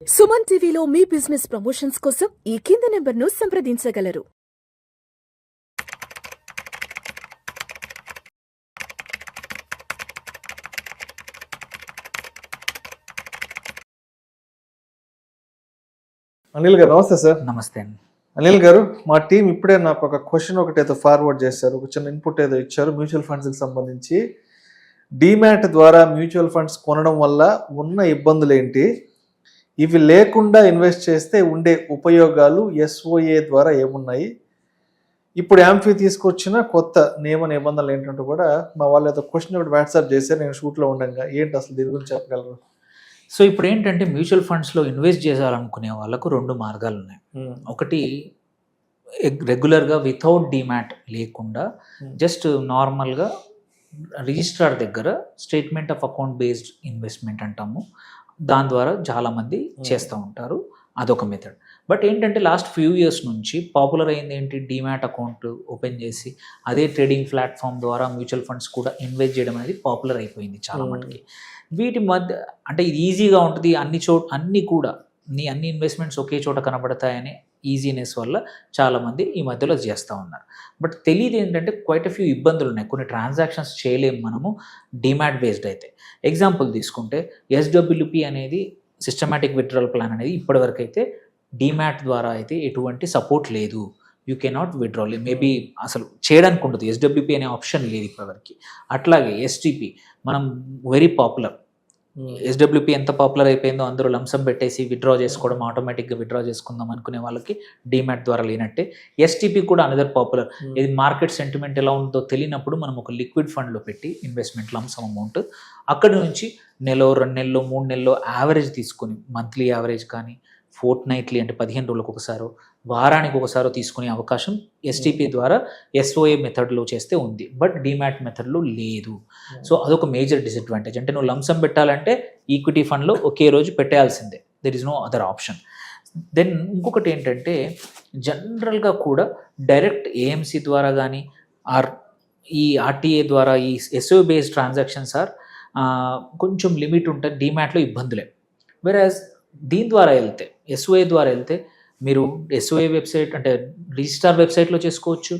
సుమన్ టీవీలో మీ business promotions కోసం ఈ కింది నెంబర్ను సంప్రదించగలరు. అనిల్ గారు నమస్తే సార్. నమస్తే అండి. అనిల్ గారు, మా టీం ఇప్పుడే నాకు ఒక క్వశ్చన్ ఒకటి ఏదో ఫార్వర్డ్ చేశారు, ఒక చిన్న ఇన్పుట్ ఏదో ఇచ్చారు మ్యూచువల్ ఫండ్స్కి సంబంధించి. డీమ్యాట్ ద్వారా మ్యూచువల్ ఫండ్స్ కొనడం వల్ల ఉన్న ఇబ్బందులు ఏంటి, ఇవి లేకుండా ఇన్వెస్ట్ చేస్తే ఉండే ఉపయోగాలు ఎస్ఓఏ ద్వారా ఏమున్నాయి, ఇప్పుడు యాంఫీ తీసుకొచ్చిన కొత్త నియమ నిబంధనలు ఏంటంటే కూడా మా వాళ్ళు ఏదో క్వశ్చన్ ఒకటి వాట్సాప్ చేశారు. నేను షూట్లో ఉండగా ఏంటి అసలు దీని గురించి చెప్పగలరు? సో ఇప్పుడు ఏంటంటే మ్యూచువల్ ఫండ్స్లో ఇన్వెస్ట్ చేయాలనుకునే వాళ్ళకు రెండు మార్గాలు ఉన్నాయి. ఒకటి రెగ్యులర్గా వితౌట్ డీమ్యాట్ లేకుండా జస్ట్ నార్మల్గా రిజిస్ట్రార్ దగ్గర statement of account based investment అంటాము, దాని ద్వారా చాలామంది చేస్తూ ఉంటారు. అదొక మెథడ్. బట్ ఏంటంటే లాస్ట్ ఫ్యూ ఇయర్స్ నుంచి పాపులర్ అయింది ఏంటి, డీమ్యాట్ అకౌంట్ ఓపెన్ చేసి అదే ట్రేడింగ్ ప్లాట్ఫామ్ ద్వారా మ్యూచువల్ ఫండ్స్ కూడా ఇన్వెస్ట్ చేయడం అనేది పాపులర్ అయిపోయింది చాలా మటుకి. వీటి మధ్య అంటే ఇది ఈజీగా ఉంటుంది, అన్ని కూడా అన్ని ఇన్వెస్ట్మెంట్స్ ఒకే చోట కనబడతాయనే ఈజీనెస్ వల్ల చాలామంది ఈ మధ్యలో చేస్తూ ఉన్నారు. బట్ తెలియదు ఏంటంటే క్వైట్ ఫ్యూ ఇబ్బందులు ఉన్నాయి. కొన్ని ట్రాన్సాక్షన్స్ చేయలేము మనము డీమ్యాట్ బేస్డ్ అయితే. ఎగ్జాంపుల్ తీసుకుంటే ఎస్డబ్ల్యూపీ అనేది సిస్టమాటిక్ విత్డ్రాల్ ప్లాన్ అనేది ఇప్పటివరకు అయితే డీమ్యాట్ ద్వారా అయితే ఎటువంటి సపోర్ట్ లేదు. యూ కెనాట్ విత్డ్రాల్, మేబీ అసలు చేయడానికి ఉండదు, ఎస్డబ్ల్యూపీ అనే ఆప్షన్ లేదు ఇప్పటివరకు. అట్లాగే ఎస్టీపీ మనం వెరీ పాపులర్. ఎస్డబ్ల్యూపీ ఎంత పాపులర్ అయిపోయిందో అందరూ లంసం పెట్టేసి విత్డ్రా చేసుకోవడం, ఆటోమేటిక్గా విత్డ్రా చేసుకుందాం అనుకునే వాళ్ళకి డీమ్యాట్ ద్వారా లేనట్టే ఎస్టీపీ కూడా అనదర్ పాపులర్. ఇది మార్కెట్ సెంటిమెంట్ ఎలా ఉందో తెలియనప్పుడు మనం ఒక లిక్విడ్ ఫండ్లో పెట్టి ఇన్వెస్ట్మెంట్ లంసం అమౌంట్ అక్కడి నుంచి నెలలో 2 నెలలు 3 నెలలు యావరేజ్ తీసుకొని, మంత్లీ యావరేజ్ కానీ ఫోర్ట్ నైట్లీ అంటే 15 రోజులకు ఒకసారో వారానికి ఒకసారో తీసుకునే అవకాశం ఎస్టీపీ ద్వారా ఎస్ఓఏ మెథడ్లో చేస్తే ఉంది, బట్ డీమ్యాట్ మెథడ్లో లేదు. సో అదొక మేజర్ డిసడ్వాంటేజ్. అంటే నువ్వు లంసం పెట్టాలంటే ఈక్విటీ ఫండ్లో ఒకే రోజు పెట్టాల్సిందే, there is no other option. Then ఇంకొకటి ఏంటంటే జనరల్గా కూడా డైరెక్ట్ ఏఎంసీ ద్వారా కానీ ఈ ఆర్టీఏ ద్వారా ఈ ఎస్ఓ బేస్డ్ ట్రాన్సాక్షన్స్ కొంచెం లిమిట్ ఉంటుంది, డీమ్యాట్లో ఇబ్బందులే. వెరాజ్ దీని ద్వారా వెళ్తే ఎస్ఓఏ ద్వారా వెళ్తే మీరు ఎస్ఓఏ వెబ్సైట్ అంటే రిజిస్టార్ వెబ్సైట్లో చేసుకోవచ్చు,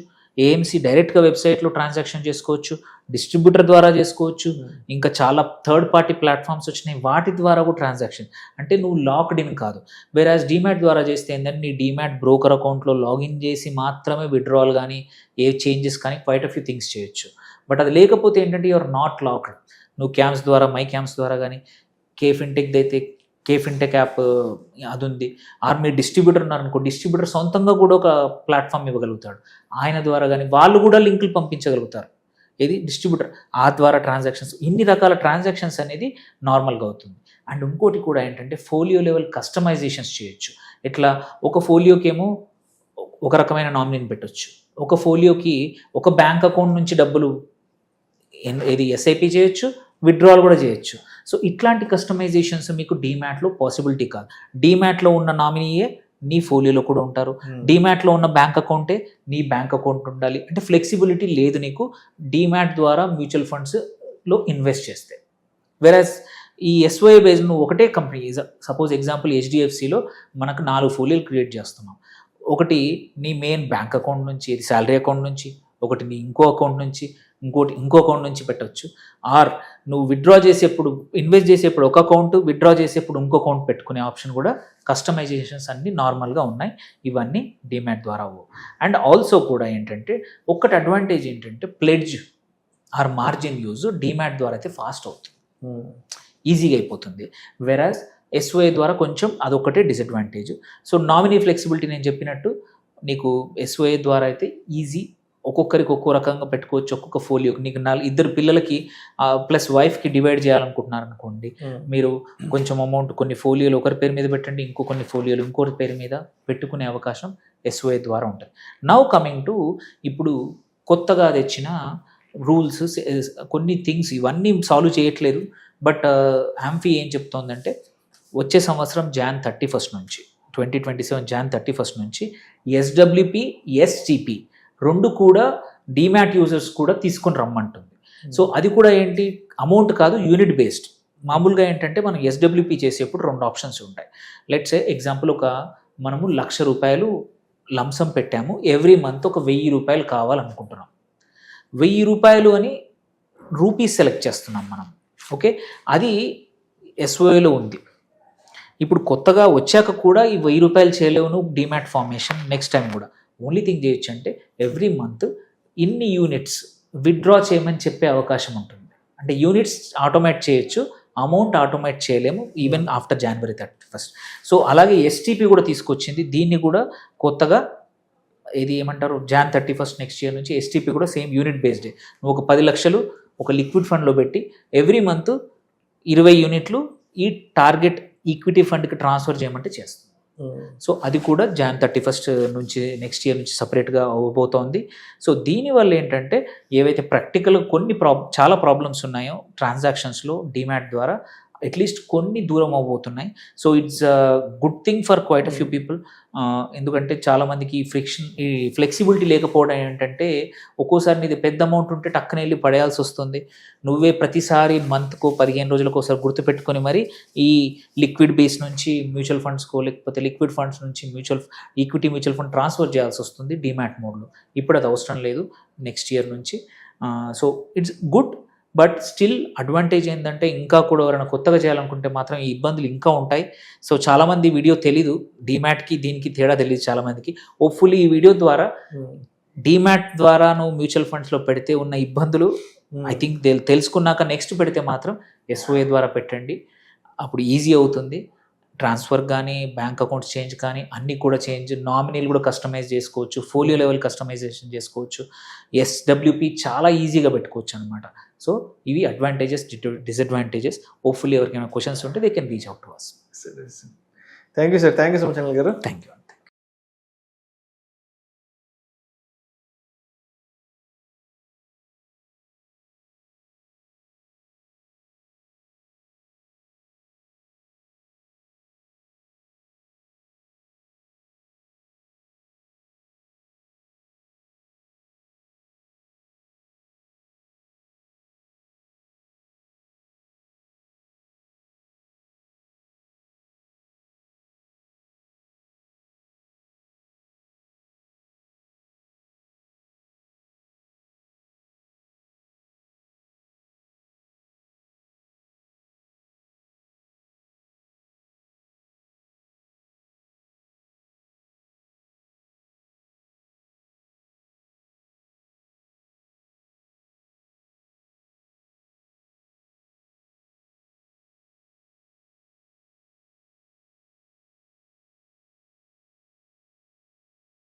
ఏఎంసీ డైరెక్ట్గా వెబ్సైట్లో ట్రాన్సాక్షన్ చేసుకోవచ్చు, డిస్ట్రిబ్యూటర్ ద్వారా చేసుకోవచ్చు, ఇంకా చాలా థర్డ్ పార్టీ ప్లాట్ఫామ్స్ వచ్చినాయి వాటి ద్వారా కూడా ట్రాన్సాక్షన్. అంటే నువ్వు లాక్డ్ ఇన్ కాదు. వేరాజ్ డీమ్యాట్ ద్వారా చేస్తే ఏంటంటే నీ డీమ్యాట్ బ్రోకర్ అకౌంట్లో లాగిన్ చేసి మాత్రమే విత్డ్రాల్ కానీ ఏ చేంజెస్ కానీ క్వైట్ ఫ్యూ థింగ్స్ చేయొచ్చు. బట్ అది లేకపోతే ఏంటంటే యూఆర్ నాట్ లాక్డ్. నువ్వు క్యాంప్స్ ద్వారా మై క్యాంప్స్ ద్వారా కానీ కేఫిన్టెక్ అయితే కేఫిన్టెక్ యాప్ అది ఉంది, మీరు డిస్ట్రిబ్యూటర్ ఉన్నారనుకో, డిస్ట్రిబ్యూటర్ సొంతంగా కూడా ఒక ప్లాట్ఫామ్ ఇవ్వగలుగుతాడు, ఆయన ద్వారా కానీ వాళ్ళు కూడా లింకులు పంపించగలుగుతారు. ఇది డిస్ట్రిబ్యూటర్ ఆ ద్వారా ట్రాన్సాక్షన్స్, ఇన్ని రకాల ట్రాన్సాక్షన్స్ అనేది నార్మల్గా అవుతుంది. అండ్ ఇంకోటి కూడా ఏంటంటే ఫోలియో లెవెల్ కస్టమైజేషన్స్ చేయొచ్చు. ఇట్లా ఒక ఫోలియోకేమో ఒక రకమైన నామినీని పెట్టవచ్చు, ఒక ఫోలియోకి ఒక బ్యాంక్ అకౌంట్ నుంచి డబ్బులు ఎస్ఐపి చేయొచ్చు, విత్డ్రాల్ కూడా చేయొచ్చు. సో ఇట్లాంటి కస్టమైజేషన్స్ మీకు డీమ్యాట్లో పాసిబిలిటీ కాదు. డీమ్యాట్లో ఉన్న నామినీయే నీ ఫోలియోలో కూడా ఉంటారు, డీమ్యాట్లో ఉన్న బ్యాంక్ అకౌంటే నీ బ్యాంక్ అకౌంట్ ఉండాలి. అంటే ఫ్లెక్సిబిలిటీ లేదు నీకు డీమ్యాట్ ద్వారా మ్యూచువల్ ఫండ్స్లో ఇన్వెస్ట్ చేస్తే. వెరాజ్ ఈ ఎస్ఓఏ బేస్ నువ్వు ఒకటే కంపెనీ, సపోజ్ ఎగ్జాంపుల్ హెచ్డిఎఫ్సిలో మనకు 4 ఫోలియోలు క్రియేట్ చేస్తున్నాం. ఒకటి నీ మెయిన్ బ్యాంక్ అకౌంట్ నుంచి, ఇది శాలరీ అకౌంట్ నుంచి, ఒకటి నీ ఇంకో అకౌంట్ నుంచి, ఇంకో అకౌంట్ నుంచి పెట్టవచ్చు. ఆర్ నువ్వు విత్డ్రా చేసేప్పుడు ఇన్వెస్ట్ చేసేప్పుడు ఒక అకౌంట్, విత్డ్రా చేసేప్పుడు ఇంకో అకౌంట్ పెట్టుకునే ఆప్షన్ కూడా కస్టమైజేషన్స్ అన్నీ నార్మల్గా ఉన్నాయి. ఇవన్నీ డీమ్యాట్ ద్వారా అవ్వవు. అండ్ ఆల్సో కూడా ఏంటంటే ఒక్కటి అడ్వాంటేజ్ ఏంటంటే pledge or margin use demat ద్వారా అయితే ఫాస్ట్ అవుతుంది, ఈజీగా అయిపోతుంది. వెరాజ్ ఎస్ఓఏ ద్వారా కొంచెం అదొకటే డిసడ్వాంటేజ్. సో నామినీ ఫ్లెక్సిబిలిటీ నేను చెప్పినట్టు నీకు ఎస్ఓఏ ద్వారా అయితే ఈజీ, ఒక్కొక్కరికి ఒక్కో రకంగా పెట్టుకోవచ్చు. ఒక్కొక్క ఫోలియోకి నీకు 2 పిల్లలకి ప్లస్ వైఫ్కి డివైడ్ చేయాలనుకుంటున్నారు అనుకోండి, మీరు కొంచెం అమౌంట్ కొన్ని ఫోలియోలు ఒకరి పేరు మీద పెట్టండి, కొన్ని ఫోలియోలు ఇంకోటి పేరు మీద పెట్టుకునే అవకాశం ఎస్ఓఏ ద్వారా ఉంటుంది. నౌ కమింగ్ టు ఇప్పుడు కొత్తగా తెచ్చిన రూల్స్, కొన్ని థింగ్స్ ఇవన్నీ సాల్వ్ చేయట్లేదు. బట్ యాంఫీ ఏం చెప్తోందంటే వచ్చే సంవత్సరం Jan 31 నుంచి 2027 Jan 31 నుంచి ఎస్డబ్ల్యూపీ ఎస్టీపీ రెండు కూడా డీమ్యాట్ యూజర్స్ కూడా తీసుకొని రమ్మంటుంది. సో అది కూడా ఏంటి, అమౌంట్ కాదు, యూనిట్ బేస్డ్. మామూలుగా ఏంటంటే మనం ఎస్డబ్ల్యూపీ చేసేప్పుడు 2 ఆప్షన్స్ ఉంటాయి. లెట్స్ సే ఎగ్జాంపుల్ మనము ₹1,00,000 లంసం పెట్టాము, ఎవ్రీ మంత్ ఒక ₹1,000 కావాలనుకుంటున్నాం. ₹1,000 అని రూపీస్ సెలెక్ట్ చేస్తున్నాం మనం. ఓకే, అది ఎస్ఓఏలో ఉంది. ఇప్పుడు కొత్తగా వచ్చాక కూడా ఈ ₹1,000 చేయలేవు నువ్వు డీమ్యాట్ ఫార్మేషన్ నెక్స్ట్ టైం కూడా. ఓన్లీ థింగ్ చేయొచ్చు అంటే ఎవ్రీ మంత్ ఇన్ని యూనిట్స్ విత్డ్రా చేయమని చెప్పే అవకాశం ఉంటుంది. అంటే యూనిట్స్ ఆటోమేట్ చేయొచ్చు, అమౌంట్ ఆటోమేట్ చేయలేము even after January 31st. So అలాగే ఎస్టీపీ కూడా తీసుకొచ్చింది. దీన్ని కూడా కొత్తగా ఇది ఏమంటారు Jan 31st నెక్స్ట్ ఇయర్ నుంచి ఎస్టీపీ కూడా సేమ్ యూనిట్ బేస్డ్. నువ్వు ఒక 10 లక్షలు ఒక లిక్విడ్ ఫండ్లో పెట్టి ఎవ్రీ మంత్ 20 యూనిట్లు ఈ టార్గెట్ ఈక్విటీ ఫండ్కి ట్రాన్స్ఫర్ చేయమంటే చేస్తుంది. సో అది కూడా Jan 31st నుంచి నెక్స్ట్ ఇయర్ నుంచి సపరేట్గా అవ్వబోతోంది. సో దీనివల్ల ఏంటంటే ఏవైతే ప్రాక్టికల్ చాలా ప్రాబ్లమ్స్ ఉన్నాయో ట్రాన్సాక్షన్స్లో డీమ్యాట్ ద్వారా అట్లీస్ట్ కొన్ని దూరం అవబోతున్నాయి. So it's good thing for quite a few people. ఎందుకంటే చాలామందికి ఈ ఫ్లెక్సిబిలిటీ లేకపోవడం ఏంటంటే ఒక్కోసారి నీది పెద్ద అమౌంట్ ఉంటే టక్కన వెళ్ళి పడేయాల్సి వస్తుంది. నువ్వే ప్రతిసారి మంత్కో 15 రోజులకు ఒకసారి గుర్తుపెట్టుకొని మరి ఈ లిక్విడ్ బేస్ నుంచి మ్యూచువల్ ఫండ్స్కో లేకపోతే లిక్విడ్ ఫండ్స్ నుంచి ఈక్విటీ మ్యూచువల్ ఫండ్ ట్రాన్స్ఫర్ చేయాల్సి వస్తుంది డీమ్యాట్ మోడ్లో. ఇప్పుడు అది అవసరం లేదు నెక్స్ట్ ఇయర్ నుంచి. So it's good. But still advantage ఏంటంటే ఇంకా కూడా ఎవరైనా కొత్తగా చేయాలనుకుంటే మాత్రం ఈ ఇబ్బందులు ఇంకా ఉంటాయి. సో చాలామంది వీడియో తెలీదు, డీమ్యాట్కి దీనికి తేడా తెలియదు చాలామందికి. హోప్ఫుల్లీ ఈ వీడియో ద్వారా డీమ్యాట్ ద్వారా నువ్వు మ్యూచువల్ ఫండ్స్లో పెడితే ఉన్న ఇబ్బందులు ఐ థింక్ తెలుసుకున్నాక నెక్స్ట్ పెడితే మాత్రం ఎస్ఓఏ ద్వారా పెట్టండి. అప్పుడు ఈజీ అవుతుంది. ట్రాన్స్ఫర్ కానీ బ్యాంక్ అకౌంట్స్ చేంజ్ కానీ అన్నీ కూడా చేంజ్, నామినీలు కూడా కస్టమైజ్ చేసుకోవచ్చు, ఫోలియో లెవెల్ కస్టమైజేషన్ చేసుకోవచ్చు, ఎస్డబ్ల్యూపీ చాలా ఈజీగా పెట్టుకోవచ్చు అనమాట. సో ఇవి అడ్వాంటేజెస్, డిసడ్వాంటేజెస్. హోప్ఫుల్లీ ఎవరికైనా క్వశ్చన్స్ ఉంటే they can reach out to us. Thank you sir, thank you so much Anil garu. Thank you.